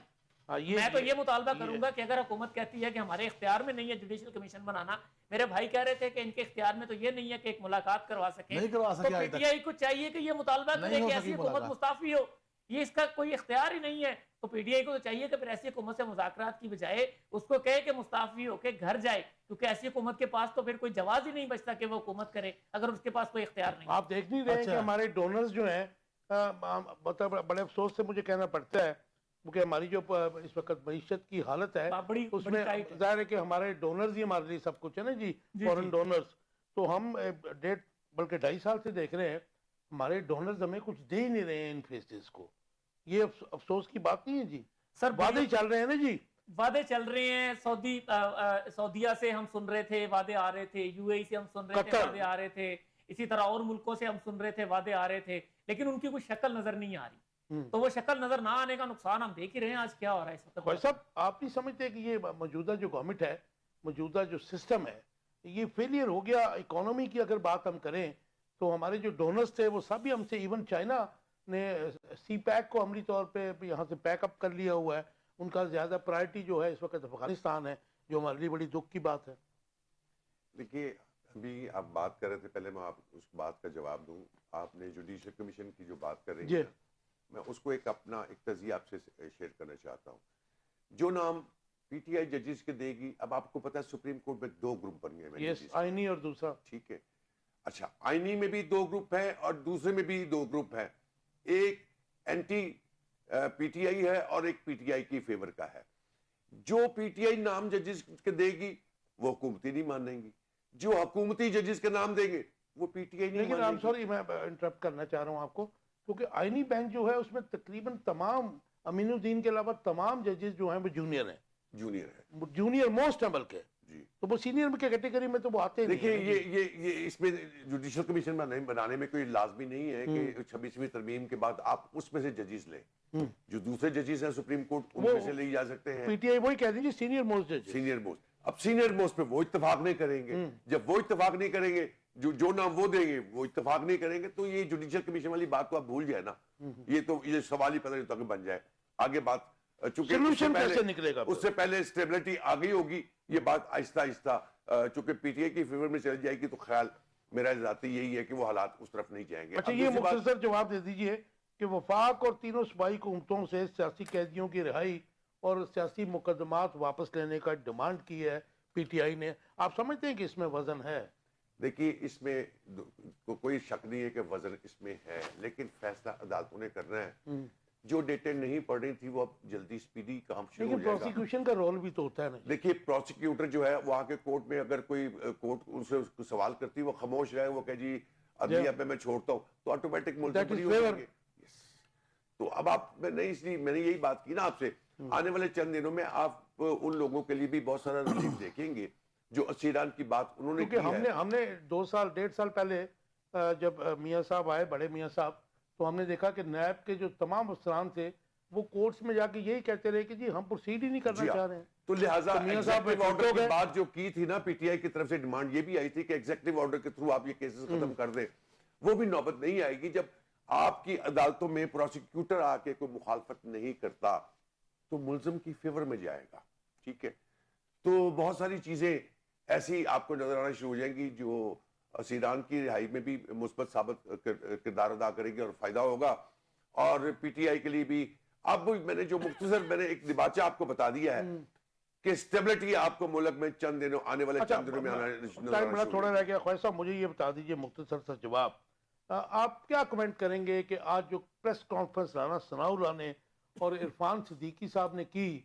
میں تو یہ مطالبہ کروں گا کہ اگر حکومت کہتی ہے کہ ہمارے اختیار میں نہیں ہے جوڈیشل کمیشن بنانا، میرے بھائی کہہ رہے تھے کہ ان کے اختیار میں تو یہ نہیں ہے کہ ایک ملاقات کروا سکیں، نہیں کروا تو سکے پی آج ٹی تک. آئی کو چاہیے کہ یہ مطالبہ کرے نہیں ہو کہ سکی ایسی حکومت ملاقات. مستعفی ہو. یہ اس کا کوئی اختیار ہی نہیں ہے. تو پی ٹی آئی کو تو چاہیے کہ پھر ایسی حکومت سے مذاکرات کی بجائے اس کو کہے کہ مستعفی ہو کے گھر جائے، کیونکہ ایسی حکومت کے پاس تو پھر کوئی جواز ہی نہیں بچتا کہ وہ حکومت کرے اگر اس کے پاس کوئی اختیار نہیں. آپ دیکھ نہیں رہے ہیں کہ ہمارے ڈونرز جو ہیں مطلب بڑے افسوس سے مجھے کہنا پڑتا ہے کیونکہ ہماری جو اس وقت معیشت کی حالت ہے اس میں ظاہر ہے کہ ہمارے ڈونرز ہی ہمارے لیے سب کچھ ہے نا جی، فورن ڈونرز. تو ہم 1.5 بلکہ 2.5 سال سے دیکھ رہے ہیں ہمارے ڈونرز ہمیں کچھ دے ہی نہیں رہے ہیں ان فیسز کو. یہ افسوس کی بات نہیں ہے جی. سر وعدے چل رہے ہیں نا جی، وعدے چل رہے ہیں. سعودیہ سے ہم سن رہے تھے وعدے آ رہے تھے، یو اے ای سے ہم سن رہے تھے وعدے آ رہے تھے، اسی طرح اور ملکوں سے ہم سن رہے تھے وعدے آ رہے تھے، لیکن ان کی کوئی شکل نظر نہیں آ رہی. تو وہ شکل نظر نہ آنے کا نقصان ہم دیکھ ہی رہے ہیں آج کیا ہو رہا ہے اس وقت. بھائی صاحب آپ نہیں سمجھتے کہ یہ موجودہ جو گورنمنٹ ہے، موجودہ جو سسٹم ہے، یہ فیلئر ہو گیا. اکانومی کی اگر بات ہم کریں تو ہمارے جو ڈونرز تھے وہ سب ہی ہم سے، ایون چائنا نے سی پیک کو عملی طور پہ یہاں سے پیک اپ کر لیا ہوا ہے. ان کا زیادہ پرائرٹی جو ہے اس وقت افغانستان ہے، جو ہمارے لیے بڑی دکھ کی بات ہے. دیکھیے ابھی آپ بات کر رہے تھے، پہلے میں آپ اس بات کا جواب دوں. آپ نے جوڈیشل کمیشن کی جو بات کر رہی ہیں میں اس کو ایک اپنا ایک تجزیہ آپ سے شیئر کرنا چاہتا ہوں. جو نام پی ٹی آئی ججز کے دے گی، اب آپ کو پتا ہے سپریم کورٹ میں 2 گروپ بن گئے. یس، آئینی اور دوسرا. ٹھیک ہے، اچھا آئینی میں بھی 2 گروپ ہیں اور دوسرے میں بھی 2 گروپ ہیں. ایک اینٹی پی ٹی آئی ہے اور ایک پی ٹی آئی کی فیور کا ہے. جو پی ٹی آئی نام ججز کے دے گی وہ حکومتی نہیں مانیں گی، جو حکومتی ججز کے نام دیں گے وہ پی ٹی آئی نہیں لیکن مانیں گی. سوری میں انٹرپٹ کرنا چاہ رہا ہوں آپ کو، کیونکہ آئینی بینچ جو ہے اس میں تقریباً تمام امین الدین کے علاوہ تمام ججز جو ہیں وہ جونیئر ہیں. جونیئر ہے، جونیئر موسٹ عمل کے. جی. تو وہ سینئر کے کیٹیگری میں تو وہ آتے نہیں. دیکھیے یہ اس میں جوڈیشل کمیشن بنانے میں کوئی لازمی نہیں ہے کہ 26ویں ترمیم کے بعد آپ اس میں سے ججز لیں. جو دوسرے ججز ہیں سپریم کورٹ ان میں سے لے جا سکتے ہیں. پی ٹی آئی وہی کہہ دیجیے سینئر موسٹ جج. Senior most. اب سینئر موسٹ پہ وہ اتفاق نہیں کریں گے. جب وہ اتفاق نہیں کریں گے، جو نام وہ دیں گے وہ اتفاق نہیں کریں گے، تو یہ جوڈیشل کمیشن والی بات تو آپ بھول جائے نا. یہ سوال ہی پتہ نہیں ہوتا کہ بن جائے. آگے بات چونکہ اس سے پہلے اسٹیبلٹی آ گئی ہوگی، یہ بات آہستہ آہستہ چونکہ پی ٹی آئی کی فیور میں چل جائے گی، تو خیال میرا ذاتی یہی ہے کہ وہ حالات اس طرف نہیں جائیں گے. اچھا یہ مختصر جواب دے دیجئے کہ وفاق اور تینوں صوبائی حکومتوں سے سیاسی قیدیوں کی رہائی اور سیاسی مقدمات واپس لینے کا ڈیمانڈ کی ہے پی ٹی آئی نے. آپ سمجھتے ہیں کہ اس میں وزن ہے؟ دیکھیے اس میں کوئی شک نہیں ہے کہ وزن اس میں ہے، لیکن فیصلہ عدالتوں نے کرنا ہے. جو ڈیٹیں نہیں پڑھ رہی تھی وہ اب جلدی سپیڈی کام شروع ہو لیکن جائے گا. پروسیکیوشن کا رول بھی تو ہوتا ہے نا. دیکھیے پروسیکیوٹر جو ہے وہاں کے کورٹ میں اگر کوئی کورٹ ان سے اس کو سوال کرتی ہے وہ خاموش رہے, وہ کہ جی عدلیہ پہ میں چھوڑتا ہوں, تو آٹومیٹک ملزم بری ہو جائیں گے. تو اب آپ میں نے اس لیے میں نے یہی بات کی نا آپ سے, آنے والے چند دنوں میں آپ ان لوگوں کے لیے بھی بہت سارا ریلیف دیکھیں گے جو اسیران کی بات انہوں نے کی کیونکہ ہے. ہم نے 1.5 سال پہلے جب میاں صاحب آئے, بڑے میاں صاحب, تو ہم نے دیکھا کہ نیب کے جو تمام افسران تھے وہ کورٹس میں جا کے یہی کہتے رہے کہ جی ہم پروسیڈ ہی نہیں کرنا چاہ رہے ہیں. تو لہٰذا میاں صاحب ایگزیکٹو آرڈر کی گئے. بات جو کی تھی نا پی ٹی آئی کی طرف سے ڈیمانڈ یہ بھی آئی تھی کہ ایگزیکٹو آرڈر کے تھرو آپ یہ کیسز ختم کر دیں, وہ بھی نوبت نہیں آئے گی. جب آپ کی عدالتوں میں پروسیکیوٹر آ کے کوئی مخالفت نہیں کرتا تو ملزم کی فیور میں جائے گا. ٹھیک ہے, تو بہت ساری چیزیں ایسی آپ کو نظر آنا شروع ہو جائیں گی جو اسیران کی رہائی میں بھی مثبت ثابت کردار ادا کرے گی اور فائدہ ہوگا, اور پی ٹی آئی کے لیے بھی. اب میں نے جو مختصر میں نے ایک دباچہ آپ کو بتا دیا ہے کہ اسٹیبلٹی آپ کو ملک میں چند دنوں آنے والے چند دنوں میں ٹائم بڑا تھوڑا رہ گیا. خواجہ صاحب مجھے یہ بتا دیجئے مختصر سا جواب, آپ کیا کمنٹ کریں گے کہ آج جو پریس کانفرنس رانا ثناء اللہ نے اور عرفان صدیقی صاحب نے کی,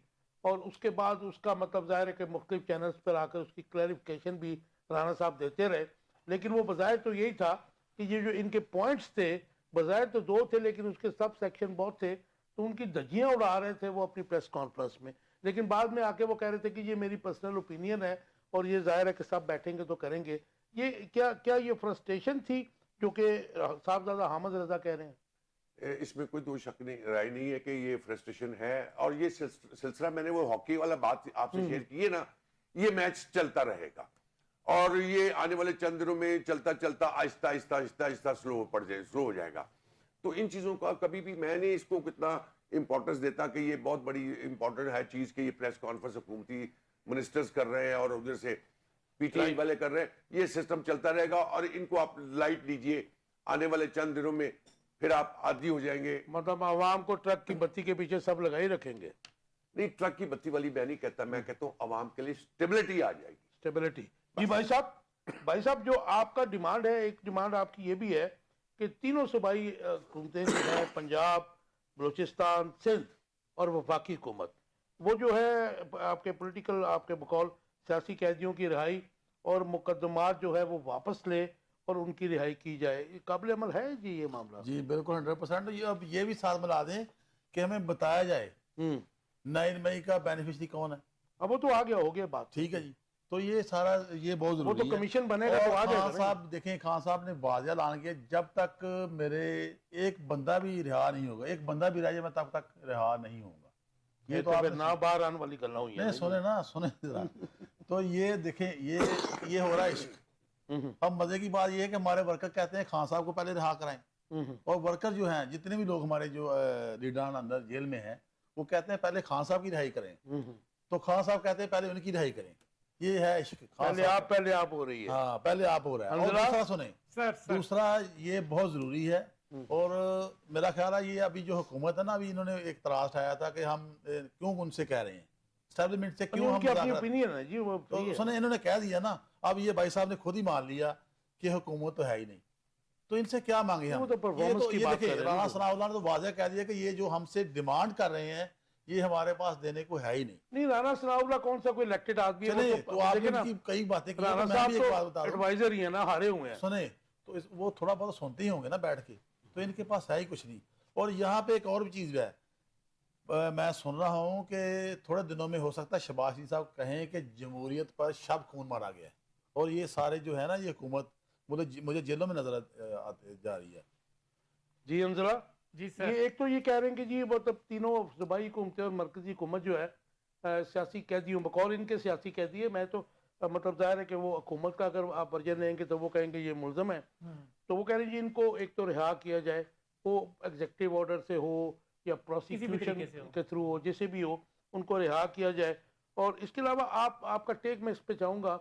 اور اس کے بعد اس کا مطلب ظاہر ہے کہ مختلف چینلز پر آ کر اس کی کلیریفیکیشن بھی رانا صاحب دیتے رہے, لیکن وہ بظاہر تو یہی تھا کہ یہ جو ان کے پوائنٹس تھے بظاہر تو 2 تھے لیکن اس کے سب سیکشن بہت تھے, تو ان کی دھجیاں اڑا رہے تھے وہ اپنی پریس کانفرنس میں. لیکن بعد میں آ کے وہ کہہ رہے تھے کہ یہ میری پرسنل اوپینین ہے اور یہ ظاہر ہے کہ سب بیٹھیں گے تو کریں گے. یہ کیا یہ فرسٹریشن تھی جو کہ صاحبزادہ حامد رضا کہہ رہے ہیں؟ اس میں کوئی دو شک نہیں رائے نہیں ہے کہ یہ فرسٹریشن ہے, اور یہ سلسلہ میں نے وہ ہاکی والا بات آپ سے شیئر کی ہے نا, یہ میچ چلتا رہے گا اور یہ آنے والے چند دنوں میں چلتا چلتا آہستہ آہستہ آہستہ آہستہ سلو ہو جائے گا. تو ان چیزوں کا کبھی بھی میں نے اس کو کتنا امپورٹنس دیتا کہ یہ بہت بڑی امپورٹنٹ ہے چیز کہ یہ پریس کانفرنس حکومتی منسٹرز کر رہے ہیں اور ادھر سے پی ٹی آئی والے کر رہے ہیں, یہ سسٹم چلتا رہے گا اور ان کو آپ لائٹ لیجئے, آنے والے چند دنوں میں پھر آپ عادی ہو جائیں گے. مطلب عوام کو ٹرک کی بتی کے پیچھے سب لگائی رکھیں گے؟ نہیں, ٹرک کی بتی والی میں نہیں کہتا, میں کہتا ہوں عوام کے لیے اسٹیبلٹی آ جائے گی. اسٹیبلٹی. جی بھائی صاحب جو آپ کا ڈیمانڈ ہے, ایک ڈیمانڈ آپ کی یہ بھی ہے کہ تینوں صوبائی حکومتیں جو ہیں پنجاب, بلوچستان, سندھ اور وفاقی حکومت, وہ جو ہے آپ کے پولیٹیکل آپ کے بقول سیاسی قیدیوں کی رہائی اور مقدمات جو ہے وہ واپس لے اور ان کی رہائی کی جائے, یہ قابل عمل ہے جی یہ معاملہ؟ جی بالکل 100%. یہ اب یہ بھی ساتھ ملا دیں کہ ہمیں بتایا جائے 9 مئی کا بینیفیشری کون ہے. اب وہ تو آگیا ہو گیا بات, ٹھیک ہے جی, تو یہ سارا یہ بہت وہ ضروری تو ہے. کمیشن بنے گا تو آ جائے گا. خان صاحب دیکھیں, خان صاحب نے واضح اعلان کیا جب تک میرے ایک بندہ بھی رہا نہیں ہوگا, ایک بندہ بھی رہ جائے میں تب تک رہا نہیں ہوں گا. یہ تو آپ نہ باہر آنے والی گلیں ہوئی ہیں. نہیں سنیں نا, سنیں ذرا. تو یہ دیکھیں یہ ہو رہا ہے عشق. اب مزے کی بات یہ ہے کہ ہمارے ورکر کہتے ہیں خان صاحب کو پہلے رہا کرائیں, اور ورکر جو ہیں جتنے بھی لوگ ہمارے جو لیڈران اندر جیل میں ہیں وہ کہتے ہیں پہلے خان صاحب کی رہائی کریں, تو خان صاحب کہتے ہیں پہلے ان کی رہائی کریں. یہ ہے عشق. پہلے آپ ہو رہی ہے. ہاں پہلے آپ ہو رہا ہے. اور دوسرا سنیں, دوسرا یہ بہت ضروری ہے, اور میرا خیال ہے یہ ابھی جو حکومت ہے نا, ابھی انہوں نے ایک اعتراض اٹھایا تھا کہ ہم کیوں ان سے کہہ رہے ہیں اسٹیبلمنٹ سے, کیوں ہم اپنی اوپینین ہے جی وہ. تو سنیں انہوں نے کہہ دیا نا, اب یہ بھائی صاحب نے خود ہی مان لیا کہ حکومت تو ہے ہی نہیں, تو ان سے کیا مانگے ہم. یہ دیکھیں رانا ثناء اللہ نے تو واضح کہہ دیا کہ یہ جو ہم سے ڈیمانڈ کر رہے ہیں یہ ہمارے پاس دینے کو ہے ہی نہیں. نہیں, رانا ثناء اللہ کون سا کوئی الیکٹڈ آدمی ہے؟ تو آپ نے ان کی کئی باتیں کی, رانا میں بھی ایک بات صاحب بتا تو رہا ہوں. ایڈوائزر ہی ہیں نا, ہارے ہوئے ہیں. سنیں, تو وہ تھوڑا بہت سنتے ہی ہوں گے نا بیٹھ کے, تو ان کے پاس ہے ہی کچھ نہیں. اور یہاں پہ ایک اور بھی چیز ہے, میں سن رہا ہوں کہ تھوڑے دنوں میں ہو سکتا ہے شہباز شریف صاحب کہیں کہ جمہوریت پر شب خون مارا گیا ہے, اور یہ سارے جو ہے نا یہ حکومت مجھے جیلوں میں نظر جا رہی ہے. جی انزلہ. جی سر. یہ ایک تو یہ کہہ رہے ہیں کہ جی مطلب تینوں صوبائی حکومتیں اور مرکزی حکومت جو ہے سیاسی قیدیوں بقول ان کے سیاسی قیدی ہے. میں تو مطلب ظاہر ہے کہ وہ حکومت کا اگر آپ ورژن لیں گے تو وہ کہیں گے یہ ملزم ہے, تو وہ کہہ رہے ہیں جی ان کو ایک تو رہا کیا جائے, وہ ایگزیکٹو آرڈر سے ہو یا پروسیکیوشن کے تھرو ہو, جیسے بھی ہو ان کو رہا کیا جائے. اور اس کے علاوہ آپ کا ٹیک میں اس پہ چاہوں گا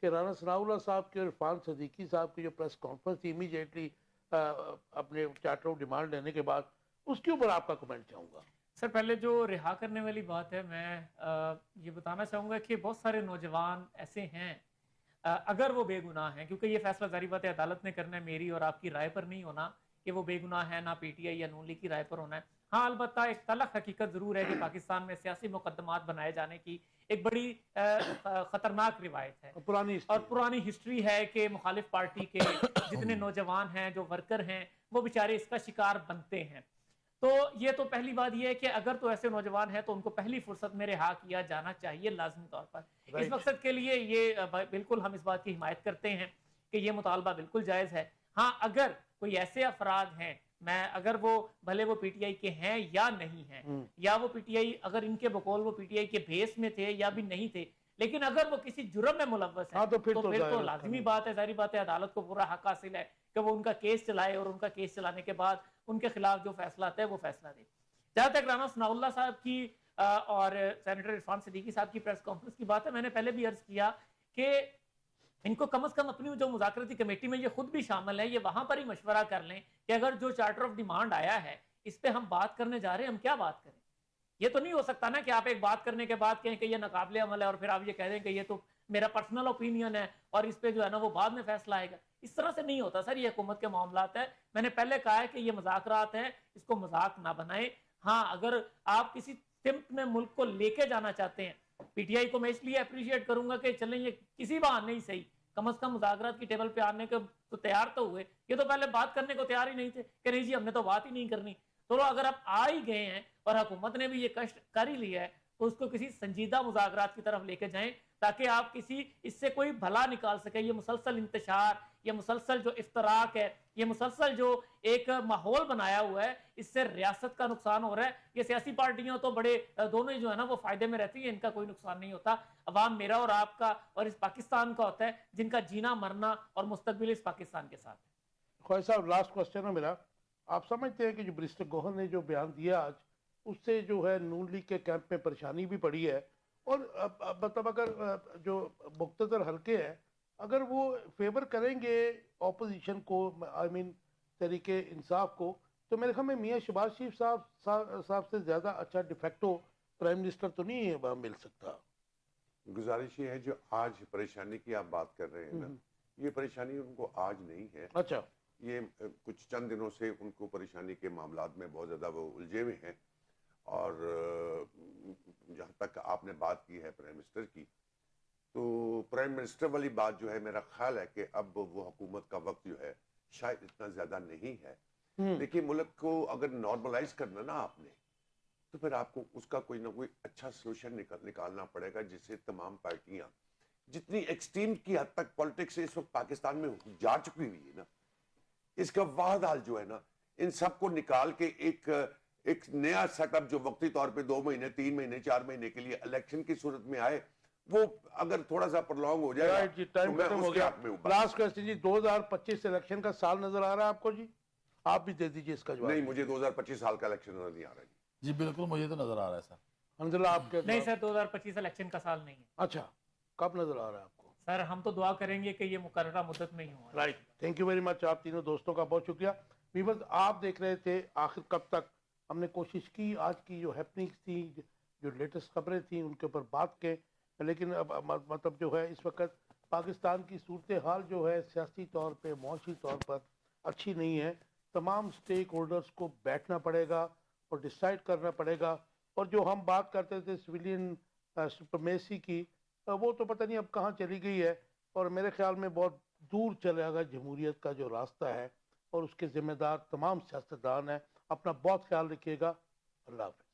کہ رانا ثناء اللہ صاحب کی اور عرفان صدیقی صاحب کی جو پریس کانفرنس تھی امیڈیٹلی اپنے چارٹر آف ڈیمانڈ لینے کے بعد, اس کے اوپر آپ کا کمنٹ چاہوں گا. سر پہلے جو رہا کرنے والی بات ہے, میں یہ بتانا چاہوں گا کہ بہت سارے نوجوان ایسے ہیں اگر وہ بے گناہ ہیں, کیونکہ یہ فیصلہ ظاہری بات ہے عدالت نے کرنا ہے, میری اور آپ کی رائے پر نہیں ہونا کہ وہ بے گناہ ہے, نہ پی ٹی آئی یا نون لیگ کی رائے پر ہونا ہے. ہاں البتہ ایک تلخ حقیقت ضرور ہے کہ پاکستان میں سیاسی مقدمات بنائے جانے کی ایک بڑی خطرناک روایت ہے پرانی اور پرانی ہسٹری ہے کہ مخالف پارٹی کے جتنے نوجوان ہیں جو ورکر ہیں وہ بیچارے اس کا شکار بنتے ہیں. تو یہ تو پہلی بات یہ ہے کہ اگر تو ایسے نوجوان ہیں تو ان کو پہلی فرصت میں رہا کیا جانا چاہیے لازمی طور پر. اس مقصد کے لیے یہ بالکل ہم اس بات کی حمایت کرتے ہیں کہ یہ مطالبہ بالکل جائز ہے. ہاں اگر کوئی ایسے افراد ہیں اگر وہ بھلے وہ پی ٹی آئی کے ہیں یا نہیں ہیں یا وہ پی ٹی آئی اگر ان کے بقول وہ پی ٹی آئی کے بیس میں تھے یا بھی نہیں تھے لیکن اگر وہ کسی جرم میں ملوث ہیں تو پھر تو لازمی بات ہے ظاہری بات ہے عدالت کو پورا حق حاصل ہے کہ وہ ان کا کیس چلائے اور ان کا کیس چلانے کے بعد ان کے خلاف جو فیصلہ آتا ہے وہ فیصلہ دے. جہاں تک رانا ثناء اللہ صاحب کی اور سینیٹر عرفان صدیقی صاحب کی پریس کانفرنس کی بات ہے میں نے پہلے بھی عرض کیا کہ ان کو کم از کم اپنی جو مذاکراتی کمیٹی میں یہ خود بھی شامل ہے یہ وہاں پر ہی مشورہ کر لیں کہ اگر جو چارٹر آف ڈیمانڈ آیا ہے اس پہ ہم بات کرنے جا رہے ہیں ہم کیا بات کریں. یہ تو نہیں ہو سکتا نا کہ آپ ایک بات کرنے کے بعد کہیں کہ یہ ناقابل عمل ہے اور پھر آپ یہ کہہ دیں کہ یہ تو میرا پرسنل اوپینین ہے اور اس پہ جو ہے نا وہ بعد میں فیصلہ آئے گا. اس طرح سے نہیں ہوتا سر, یہ حکومت کے معاملات ہے. میں نے پہلے کہا ہے کہ یہ مذاکرات ہیں, اس کو مذاق نہ بنائیں. ہاں اگر آپ کسی سمت میں ملک کو لے کے جانا چاہتے ہیں, پی ٹی آئی کو میں اس لیے اپریشیٹ کروں گا کہ چلیں یہ کسی بہانے ہی صحیح کم از کم مذاکرات کی ٹیبل پہ آنے کے تو تیار تو ہوئے. یہ تو پہلے بات کرنے کو تیار ہی نہیں تھے کہ نہیں جی ہم نے تو بات ہی نہیں کرنی. تو اگر آپ آ ہی گئے ہیں اور حکومت نے بھی یہ کشٹ کر ہی لیا ہے تو اس کو کسی سنجیدہ مذاکرات کی طرف لے کے جائیں تاکہ آپ کسی اس سے کوئی بھلا نکال سکیں. یہ مسلسل انتشار, یہ مسلسل جو افتراق ہے, یہ مسلسل جو ایک ماحول بنایا ہوا ہے, اس سے ریاست کا نقصان ہو رہا ہے. یہ سیاسی پارٹیاں تو بڑے دونوں ہی جو ہے نا وہ فائدے میں رہتی ہیں, ان کا کوئی نقصان نہیں ہوتا. عوام میرا اور آپ کا اور اس پاکستان کا ہوتا ہے جن کا جینا مرنا اور مستقبل اس پاکستان کے ساتھ ہے. خواجہ صاحب لاسٹ کوسچن ہے میرا, آپ سمجھتے ہیں کہ جو برسٹر گوہر نے جو بیان دیا آج اس سے جو ہے نون لیگ کے کیمپ میں پریشانی بھی پڑی ہے اور مطلب اگر جو مقتدر حلقے ہیں اگر وہ فیور کریں گے اپوزیشن کو, آئی مین تحریک انصاف کو, تو میرے خیال میں میاں شہباز شریف صاحب سے زیادہ اچھا ڈیفیکٹو پرائم منسٹر تو نہیں مل سکتا. گزارش یہ ہے جو آج پریشانی کی آپ بات کر رہے ہیں نا, یہ پریشانی ان کو آج نہیں ہے. اچھا, یہ کچھ چند دنوں سے ان کو پریشانی کے معاملات میں بہت زیادہ وہ الجھے ہوئے ہیں. اور جہاں تک آپ نے بات کی ہے پرائم منسٹر کی, تو پرائم منسٹر والی بات جو ہے میرا خیال ہے کہ اب وہ حکومت کا وقت جو ہے شاید اتنا زیادہ نہیں ہے. دیکھیے ملک کو اگر نارملائز کرنا نا آپ نے تو پھر آپ کو اس کا کوئی نہ کوئی اچھا سلوشن نکالنا پڑے گا جس سے تمام پارٹیاں جتنی ایکسٹریم کی حد تک پالیٹکس اس وقت پاکستان میں جا چکی ہوئی ہے نا, اس کا واحد حال جو ہے نا ان سب کو نکال کے ایک نیا سیٹ اپ جو وقتی طور پہ 2 مہینے 3 مہینے 4 مہینے کے لیے الیکشن کی صورت میں آئے, وہ اگر تھوڑا سا پرلونگ ہو جائے جی ٹائم ختم ہو گیا. لاسٹ کوسچن جی, 2025 الیکشن کا سال نظر آ رہا ہے آپ کو؟ جی آپ بھی دے دیجئے اس کا جواب. نہیں, مجھے 2025 سال کا الیکشن نظر نہیں آ رہا ہے. جی بالکل مجھے تو نظر آ رہا ہے سر. حنظلہ آپ کے نہیں سر, 2025 الیکشن کا سال نہیں ہے. اچھا, کب نظر آ رہا ہے آپ کو؟ سر ہم تو دعا کریں گے کہ یہ مقررہ مدت میں ہی ہوا. Right, thank you very much. آپ تینوں دوستوں کا بہت شکریہ. ویورز آپ دیکھ رہے تھے آخر کب تک. ہم نے کوشش کی آج کی جو ہیپننگز تھی, جو لیٹسٹ خبریں تھیں ان کے اوپر بات کے, لیکن اب مطلب جو ہے اس وقت پاکستان کی صورتحال جو ہے سیاسی طور پہ معاشی طور پر اچھی نہیں ہے. تمام سٹیک ہولڈرز کو بیٹھنا پڑے گا اور ڈیسائیڈ کرنا پڑے گا. اور جو ہم بات کرتے تھے سویلین سپرمیسی کی, وہ تو پتہ نہیں اب کہاں چلی گئی ہے, اور میرے خیال میں بہت دور چلے گا جمہوریت کا جو راستہ ہے, اور اس کے ذمہ دار تمام سیاستدان ہیں. اپنا بہت خیال رکھیے گا. اللہ حافظ.